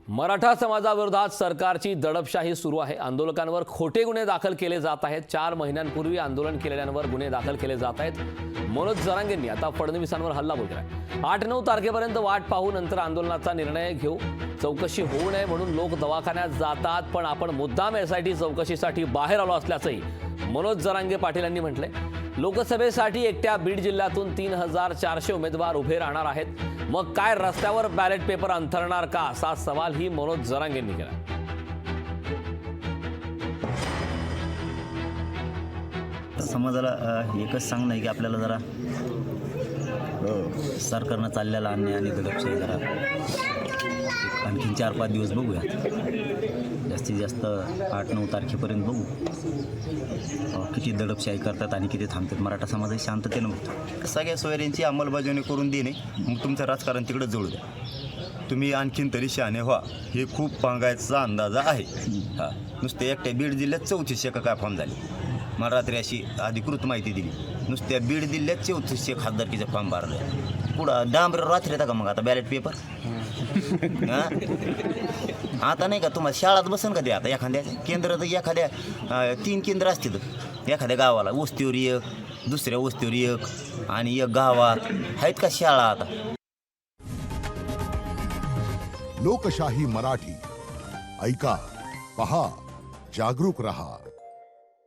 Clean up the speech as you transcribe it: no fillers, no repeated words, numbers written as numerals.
मराठा समाजाविरोधात सरकारची दडपशाही सुरू आहे। आंदोलकांवर खोटे गुन्हे दाखल केले जात आहेत। 4 महिन्यांपूर्वी आंदोलन केलेल्यांवर गुन्हे दाखल केले जात आहेत। मनोज जरांगेंनी आता फडणवीसांवर हल्ला बोललाय। 8-9 तारखेपर्यंत वाट पाहू, नंतर आंदोलनाचा निर्णय घेऊ। चौकशी होऊ नये म्हणून लोक दवाखान्यात जातात, पण आपण मुद्दाम SIT चौकशीसाठी बाहेर आलो असल्याचंही मनोज जरांगे पाटील यांनी म्हटलंय। लोकसभेसाठी एकट्या बीड जिल्ह्यातून 3400 उमेदवार उभे राहणार आहेत। मग काय रस्त्यावर बॅलेट पेपर अंथरणार का, असा सवालही मनोज जरांगेंनी केला। समाजाला एकच सांगणं आहे की आपल्याला जरा सरकारनं चाललेला अन्याय आणि दडपशाही जरा आणखीन 4-5 दिवस बघूयात। जास्तीत जास्त 8-9 तारखेपर्यंत बघू किती दडपशाही करतात आणि किती थांबतात। मराठा समाज शांततेनं बघतो। सगळ्या सोयऱ्यांची अंमलबजावणी करून देणे, मग तुमचं राजकारण तिकडे जोडू द्या। तुम्ही आणखीन तरी शहाणे व्हा, हे खूप पांगायचा अंदाजा आहे। हां, नुसते एकट्या बीड जिल्ह्यात 3400 काय फॉर्म झाले। मला रात्री अशी अधिकृत माहिती दिली, नुसत्या बीड जिल्ह्यात 3400 खासदारकीचे फॉर्म भरले। पुढं डांबर रात्री येतं का मग आता बॅलेट पेपर? आता नाही का तुम्हाला शाळात बसन का ते? आता एखाद्या केंद्र तर एखाद्या 3 केंद्र असतील एखाद्या गावाला, वस्तीवर एक, दुसऱ्या वस्तीवर एक आणि एक गावात आहेत का शाळा? आता लोकशाही मराठी ऐका, पहा, जागरूक रहा।